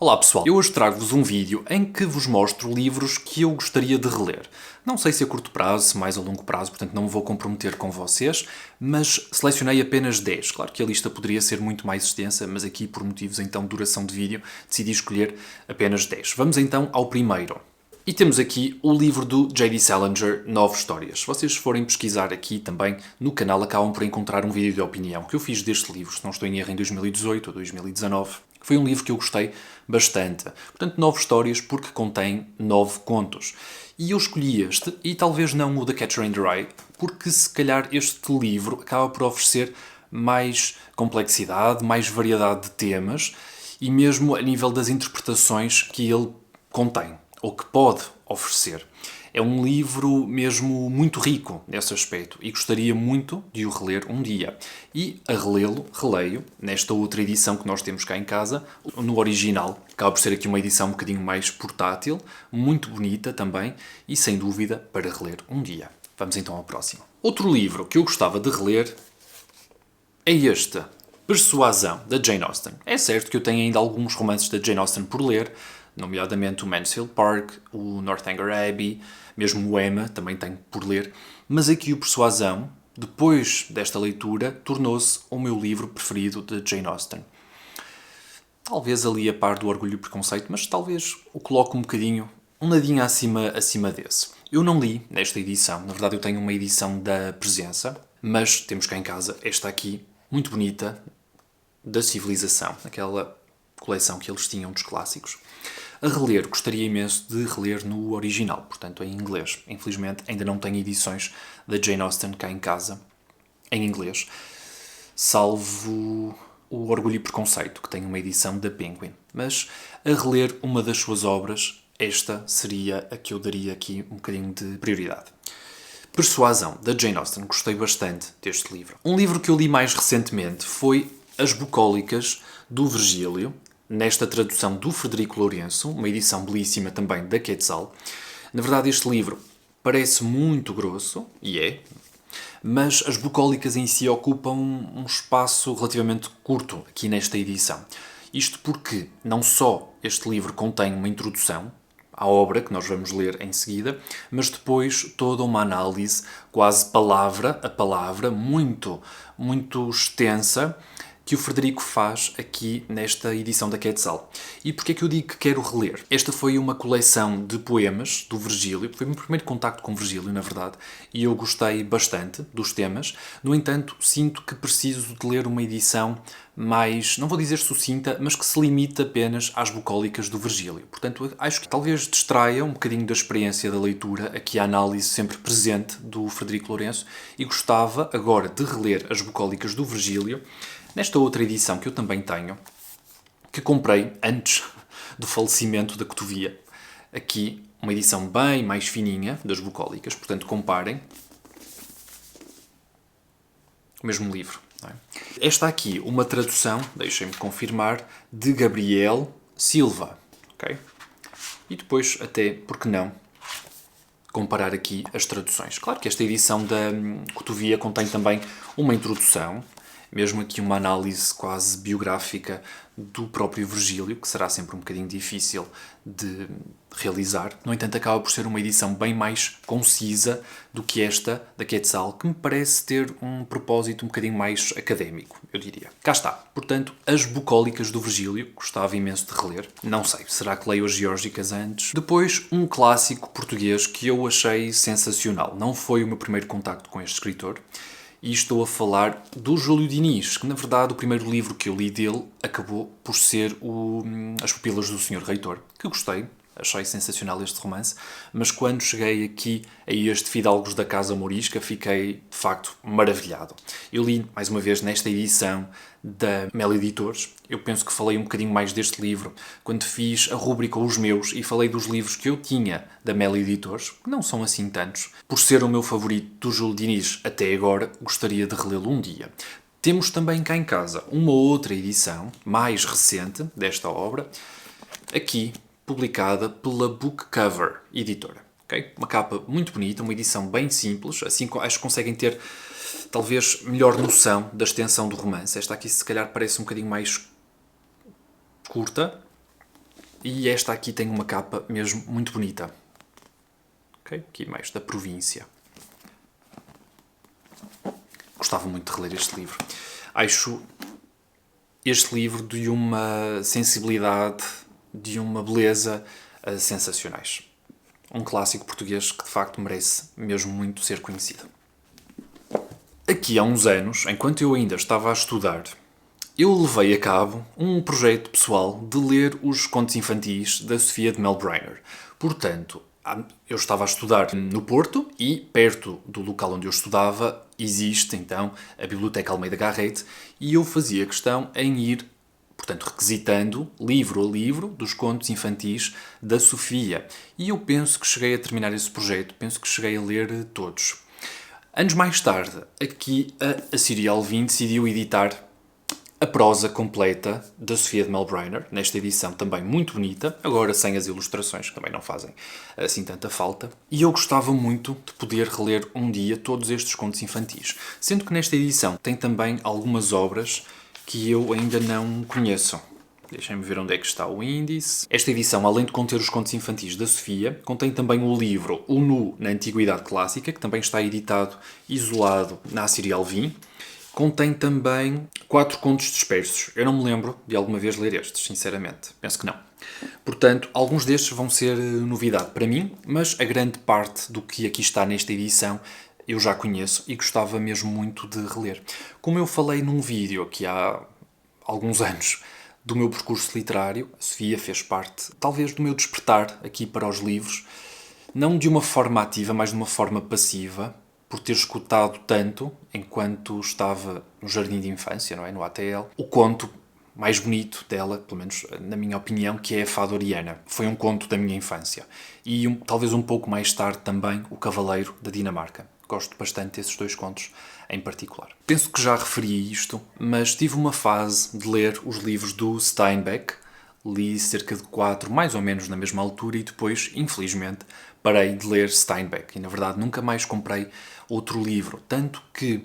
Olá pessoal, eu hoje trago-vos um vídeo em que vos mostro livros que eu gostaria de reler. Não sei se a curto prazo, se mais a longo prazo, portanto não me vou comprometer com vocês, mas selecionei apenas 10. Claro que a lista poderia ser muito mais extensa, mas aqui por motivos então de duração de vídeo decidi escolher apenas 10. Vamos então ao primeiro. E temos aqui o livro do J.D. Salinger, 9 histórias. Se vocês forem pesquisar aqui também no canal, acabam por encontrar um vídeo de opinião que eu fiz deste livro, se não estou em erro, em 2018 ou 2019. Foi um livro que eu gostei bastante. Portanto, 9 histórias porque contém 9 contos. E eu escolhi este, e talvez não o The Catcher in the Rye, porque se calhar este livro acaba por oferecer mais complexidade, mais variedade de temas, e mesmo a nível das interpretações que ele contém, ou que pode oferecer. É um livro mesmo muito rico nesse aspecto e gostaria muito de o reler um dia. E a relê-lo, releio, nesta outra edição que nós temos cá em casa, no original. Acaba por ser aqui uma edição um bocadinho mais portátil, muito bonita também e sem dúvida para reler um dia. Vamos então ao próximo. Outro livro que eu gostava de reler é este, Persuasão, da Jane Austen. É certo que eu tenho ainda alguns romances da Jane Austen por ler, nomeadamente o Mansfield Park, o Northanger Abbey, mesmo o Emma também tenho por ler, mas aqui o Persuasão, depois desta leitura, tornou-se o meu livro preferido de Jane Austen. Talvez ali a par do Orgulho e Preconceito, mas talvez o coloque um bocadinho, um nadinho acima desse. Eu não li nesta edição, na verdade eu tenho uma edição da Presença, mas temos cá em casa esta aqui, muito bonita, da Civilização, aquela coleção que eles tinham dos clássicos. A reler, gostaria imenso de reler no original, portanto em inglês. Infelizmente ainda não tenho edições da Jane Austen cá em casa, em inglês, salvo o Orgulho e Preconceito, que tem uma edição da Penguin. Mas a reler uma das suas obras, esta seria a que eu daria aqui um bocadinho de prioridade. Persuasão, da Jane Austen, gostei bastante deste livro. Um livro que eu li mais recentemente foi As Bucólicas, do Virgílio, nesta tradução do Frederico Lourenço, uma edição belíssima também da Quetzal. Na verdade, este livro parece muito grosso, e é, mas as bucólicas em si ocupam um espaço relativamente curto aqui nesta edição. Isto porque não só este livro contém uma introdução à obra, que nós vamos ler em seguida, mas depois toda uma análise, quase palavra a palavra, muito extensa, que o Frederico faz aqui nesta edição da Quetzal. E porquê é que eu digo que quero reler? Esta foi uma coleção de poemas do Virgílio, foi o meu primeiro contacto com Virgílio, na verdade, e eu gostei bastante dos temas. No entanto, sinto que preciso de ler uma edição mais, não vou dizer sucinta, mas que se limite apenas às bucólicas do Virgílio. Portanto, acho que talvez distraia um bocadinho da experiência da leitura, aqui a análise sempre presente do Frederico Lourenço, e gostava agora de reler as bucólicas do Virgílio, nesta outra edição que eu também tenho, que comprei antes do falecimento da Cotovia. Aqui, uma edição bem mais fininha das bucólicas, portanto, comparem. O mesmo livro. Não é? Esta aqui, uma tradução, deixem-me confirmar, de Gabriel Silva. Okay? E depois, até, por que não, comparar aqui as traduções. Claro que esta edição da Cotovia contém também uma introdução, mesmo aqui uma análise quase biográfica do próprio Virgílio, que será sempre um bocadinho difícil de realizar. No entanto, acaba por ser uma edição bem mais concisa do que esta da Quetzal, que me parece ter um propósito um bocadinho mais académico, eu diria. Cá está. Portanto, As Bucólicas do Virgílio, gostava imenso de reler. Não sei, será que leio as Geórgicas antes? Depois, um clássico português que eu achei sensacional. Não foi o meu primeiro contacto com este escritor, e estou a falar do Júlio Diniz, que na verdade o primeiro livro que eu li dele acabou por ser As Pupilas do Senhor Reitor, que gostei, achei sensacional este romance, mas quando cheguei aqui a este Fidalgos da Casa Mourisca fiquei de facto maravilhado. Eu li mais uma vez nesta edição da Mel Editores. Eu penso que falei um bocadinho mais deste livro quando fiz a rúbrica Os Meus e falei dos livros que eu tinha da Mel Editores, que não são assim tantos. Por ser o meu favorito do Júlio Diniz até agora, gostaria de relê-lo um dia. Temos também cá em casa uma outra edição, mais recente, desta obra, aqui publicada pela Book Cover Editora. Okay? Uma capa muito bonita, uma edição bem simples, assim acho que conseguem ter talvez melhor noção da extensão do romance. Esta aqui se calhar parece um bocadinho mais curta, E esta aqui tem uma capa mesmo muito bonita. Ok? Aqui mais da província. Gostava muito de reler este livro. Acho este livro de uma sensibilidade, de uma beleza sensacionais. Um clássico português que de facto merece mesmo muito ser conhecido. Aqui há uns anos, enquanto eu ainda estava a estudar, eu levei a cabo um projeto pessoal de ler os contos infantis da Sofia de Melbrenner. Portanto, eu estava a estudar no Porto e, perto do local onde eu estudava, existe então a Biblioteca Almeida Garrett e eu fazia questão em ir, portanto, requisitando livro a livro dos contos infantis da Sofia. E eu penso que cheguei a terminar esse projeto, penso que cheguei a ler todos. Anos mais tarde, aqui a Síria Alvim decidiu editar a prosa completa da Sofia de Melbrenner, nesta edição também muito bonita, agora sem as ilustrações, que também não fazem assim tanta falta. E eu gostava muito de poder reler um dia todos estes contos infantis. Sendo que nesta edição tem também algumas obras que eu ainda não conheço. Deixem-me ver onde é que está o índice. Esta edição, além de conter os contos infantis da Sofia, contém também o livro O Nu na Antiguidade Clássica, que também está editado isolado na Síria Alvim. Contém também 4 contos dispersos. Eu não me lembro de alguma vez ler estes, sinceramente. Penso que não. Portanto, alguns destes vão ser novidade para mim, mas a grande parte do que aqui está nesta edição eu já conheço e gostava mesmo muito de reler. Como eu falei num vídeo aqui há alguns anos do meu percurso literário, a Sofia fez parte, talvez, do meu despertar aqui para os livros, não de uma forma ativa, mas de uma forma passiva, por ter escutado tanto, enquanto estava no jardim de infância, não é? No ATL, o conto mais bonito dela, pelo menos na minha opinião, que é a Fada Oriana. Foi um conto da minha infância. E talvez um pouco mais tarde também O Cavaleiro da Dinamarca. Gosto bastante desses 2 contos em particular. Penso que já referi isto, mas tive uma fase de ler os livros do Steinbeck. Li cerca de 4, mais ou menos na mesma altura, e depois, infelizmente, parei de ler Steinbeck. E, na verdade, nunca mais comprei outro livro. Tanto que,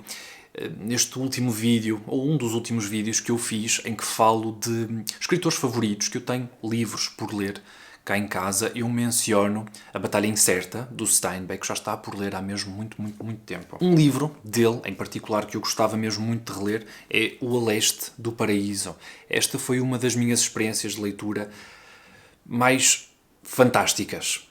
neste último vídeo, ou um dos últimos vídeos que eu fiz, em que falo de escritores favoritos, que eu tenho livros por ler cá em casa, eu menciono A Batalha Incerta, do Steinbeck, que já está por ler há mesmo muito, muito, muito tempo. Um livro dele, em particular, que eu gostava mesmo muito de reler, é O A Leste do Paraíso. Esta foi uma das minhas experiências de leitura mais fantásticas.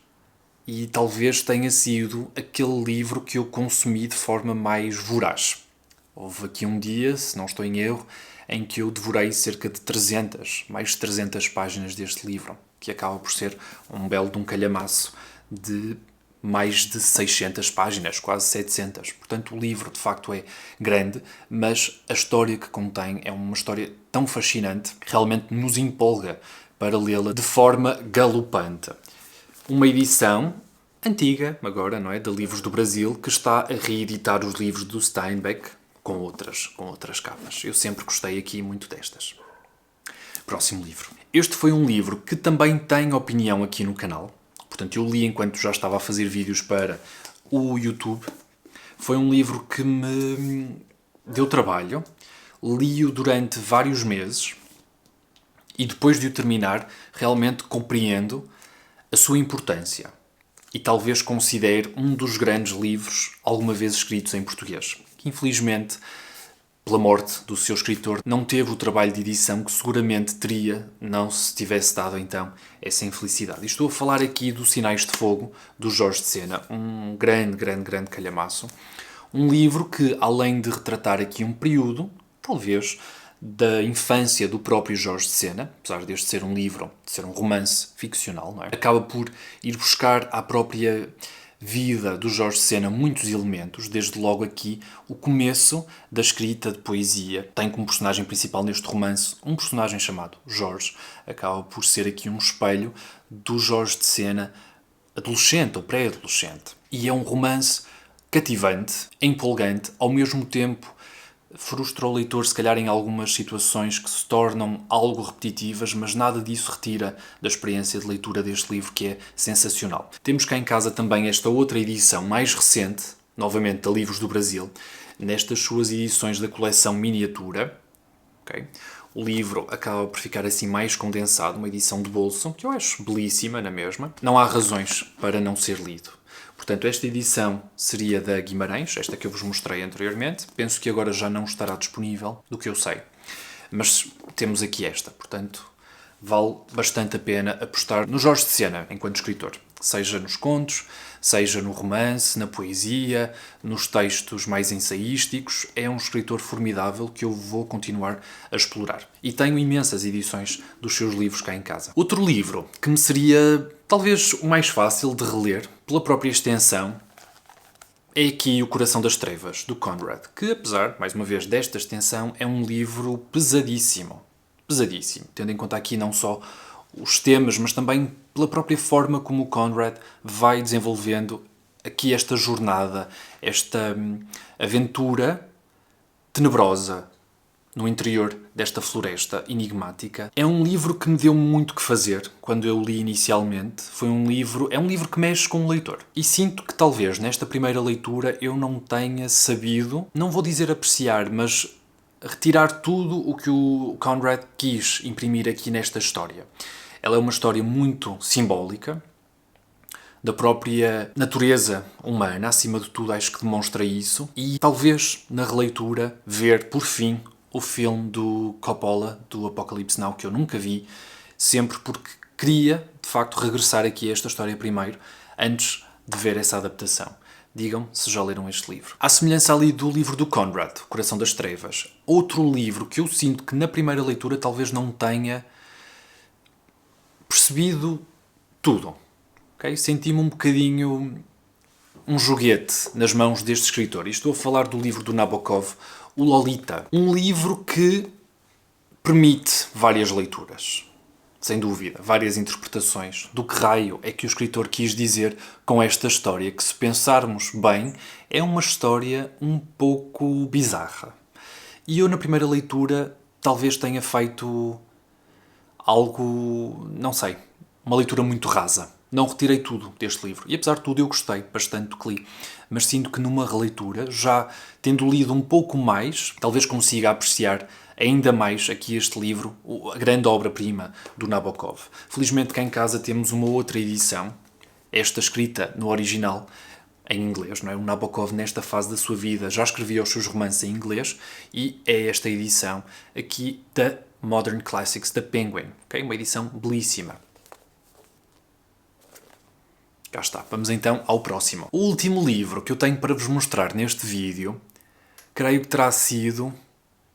E talvez tenha sido aquele livro que eu consumi de forma mais voraz. Houve aqui um dia, se não estou em erro, em que eu devorei cerca de 300, mais de 300 páginas deste livro, que acaba por ser um belo de um calhamaço de mais de 600 páginas, quase 700. Portanto, o livro de facto é grande, mas a história que contém é uma história tão fascinante que realmente nos empolga para lê-la de forma galopante. Uma edição antiga, agora, não é, de Livros do Brasil, que está a reeditar os livros do Steinbeck com outras capas. Eu sempre gostei aqui muito destas. Próximo livro. Este foi um livro que também tem opinião aqui no canal. Portanto, eu li enquanto já estava a fazer vídeos para o YouTube. Foi um livro que me deu trabalho. Li-o durante vários meses. E depois de o terminar, realmente compreendo a sua importância. E talvez considere um dos grandes livros alguma vez escritos em português. Que, infelizmente, pela morte do seu escritor, não teve o trabalho de edição que seguramente teria, não se tivesse dado então essa infelicidade. E estou a falar aqui do Sinais de Fogo, do Jorge de Sena, um grande calhamaço. Um livro que, além de retratar aqui um período, talvez, da infância do próprio Jorge de Sena, apesar deste ser um livro, de ser um romance ficcional, não é? Acaba por ir buscar à própria vida do Jorge de Sena muitos elementos, desde logo aqui o começo da escrita de poesia. Tem como personagem principal neste romance um personagem chamado Jorge, acaba por ser aqui um espelho do Jorge de Sena adolescente ou pré-adolescente. E é um romance cativante, empolgante, ao mesmo tempo frustra o leitor, se calhar, em algumas situações que se tornam algo repetitivas, mas nada disso retira da experiência de leitura deste livro, que é sensacional. Temos cá em casa também esta outra edição mais recente, novamente da Livros do Brasil, nestas suas edições da coleção miniatura. Okay? O livro acaba por ficar assim mais condensado, uma edição de bolso, que eu acho belíssima na mesma. Não há razões para não ser lido. Portanto, esta edição seria da Guimarães, esta que eu vos mostrei anteriormente. Penso que agora já não estará disponível, do que eu sei. Mas temos aqui esta, portanto, vale bastante a pena apostar no Jorge de Sena enquanto escritor. Seja nos contos, seja no romance, na poesia, nos textos mais ensaísticos. É um escritor formidável que eu vou continuar a explorar. E tenho imensas edições dos seus livros cá em casa. Outro livro que me seria talvez o mais fácil de reler, pela própria extensão, é aqui O Coração das Trevas, do Conrad, que apesar, mais uma vez, desta extensão, é um livro pesadíssimo. Pesadíssimo, tendo em conta aqui não só os temas, mas também pela própria forma como o Conrad vai desenvolvendo aqui esta jornada, esta aventura tenebrosa no interior desta floresta enigmática. É um livro que me deu muito que fazer quando eu li inicialmente. É um livro que mexe com o leitor. E sinto que talvez nesta primeira leitura eu não tenha sabido, não vou dizer apreciar, mas retirar tudo o que o Conrad quis imprimir aqui nesta história. Ela é uma história muito simbólica, da própria natureza humana, acima de tudo acho que demonstra isso, e talvez na releitura ver, por fim, o filme do Coppola, do Apocalipse Now, que eu nunca vi, sempre porque queria, de facto, regressar aqui a esta história primeiro, antes de ver essa adaptação. Digam se já leram este livro. À semelhança ali do livro do Conrad, Coração das Trevas, outro livro que eu sinto que na primeira leitura talvez não tenha percebido tudo. Okay? Senti-me um bocadinho um joguete nas mãos deste escritor. E estou a falar do livro do Nabokov, o Lolita. Um livro que permite várias leituras. Sem dúvida, várias interpretações do que raio é que o escritor quis dizer com esta história, que se pensarmos bem, é uma história um pouco bizarra. E eu na primeira leitura talvez tenha feito algo, não sei, uma leitura muito rasa. Não retirei tudo deste livro. E apesar de tudo eu gostei bastante do que li. Mas sinto que numa releitura, já tendo lido um pouco mais, talvez consiga apreciar ainda mais aqui este livro, a grande obra-prima do Nabokov. Felizmente cá em casa temos uma outra edição, esta escrita no original, em inglês, não é? O Nabokov, nesta fase da sua vida, já escrevia os seus romances em inglês e é esta edição aqui da Modern Classics da Penguin. Okay? Uma edição belíssima. Cá está. Vamos então ao próximo. O último livro que eu tenho para vos mostrar neste vídeo, creio que terá sido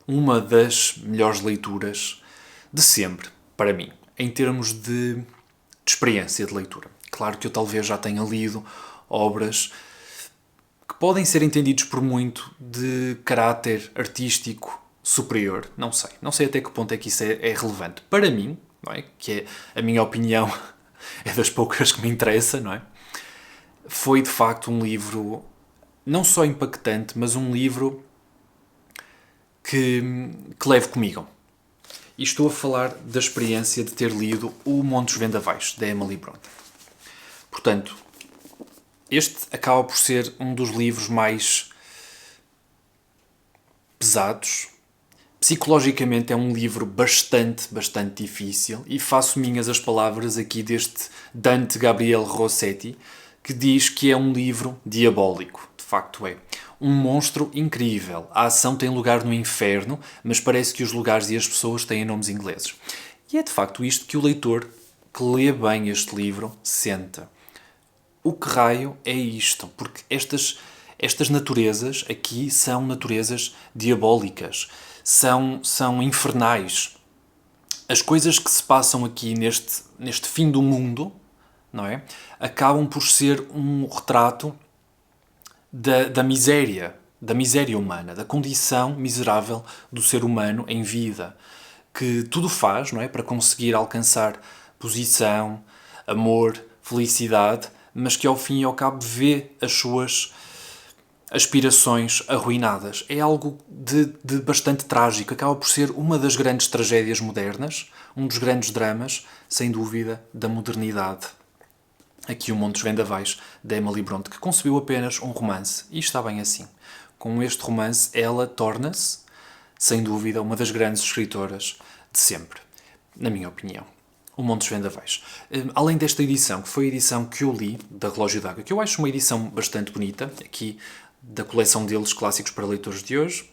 uma das melhores leituras de sempre, para mim, em termos de experiência de leitura. Claro que eu talvez já tenha lido obras que podem ser entendidos por muito de caráter artístico superior. Não sei. Não sei até que ponto é que isso é relevante. Para mim, não é? Que é a minha opinião, é das poucas que me interessa, não é? Foi de facto um livro não só impactante, mas um livro que levo comigo. E estou a falar da experiência de ter lido O Montes Vendavais, da Emily Brontë. Portanto, este acaba por ser um dos livros mais pesados. Psicologicamente é um livro bastante difícil e faço minhas as palavras aqui deste Dante Gabriel Rossetti, que diz que é um livro diabólico. De facto é. Um monstro incrível. A ação tem lugar no inferno, mas parece que os lugares e as pessoas têm nomes ingleses. E é de facto isto que o leitor que lê bem este livro sente. O que raio é isto? Porque estas naturezas aqui são naturezas diabólicas. São infernais. As coisas que se passam aqui neste fim do mundo, não é? Acabam por ser um retrato da miséria humana, da condição miserável do ser humano em vida, que tudo faz, não é, para conseguir alcançar posição, amor, felicidade, mas que ao fim e ao cabo vê as suas aspirações arruinadas. É algo de bastante trágico, acaba por ser uma das grandes tragédias modernas, um dos grandes dramas, sem dúvida, da modernidade. Aqui o Montes Vendavais, da Emily Brontë, que concebeu apenas um romance, e está bem assim. Com este romance, ela torna-se, sem dúvida, uma das grandes escritoras de sempre, na minha opinião. O Montes Vendavais. Além desta edição, que foi a edição que eu li, da Relógio d'Água, que eu acho uma edição bastante bonita, aqui da coleção deles, Clássicos para Leitores de Hoje,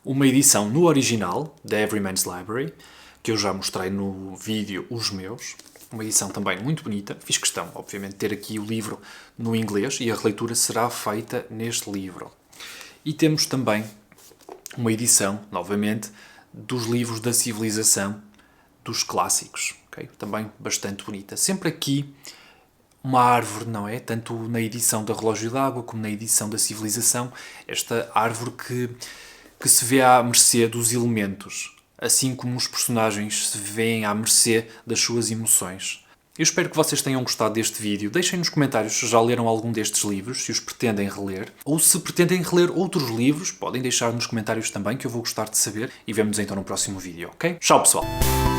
uma edição no original, da Everyman's Library, que eu já mostrei no vídeo Os Meus, uma edição também muito bonita. Fiz questão, obviamente, de ter aqui o livro no inglês e a releitura será feita neste livro. E temos também uma edição, novamente, dos livros da civilização, dos clássicos, okay? Também bastante bonita. Sempre aqui uma árvore, não é? Tanto na edição da Relógio d'Água como na edição da Civilização, esta árvore que se vê à mercê dos elementos, assim como os personagens se veem à mercê das suas emoções. Eu espero que vocês tenham gostado deste vídeo. Deixem nos comentários se já leram algum destes livros, se os pretendem reler, ou se pretendem reler outros livros, podem deixar nos comentários também, que eu vou gostar de saber, e vemo-nos então no próximo vídeo, ok? Tchau, pessoal!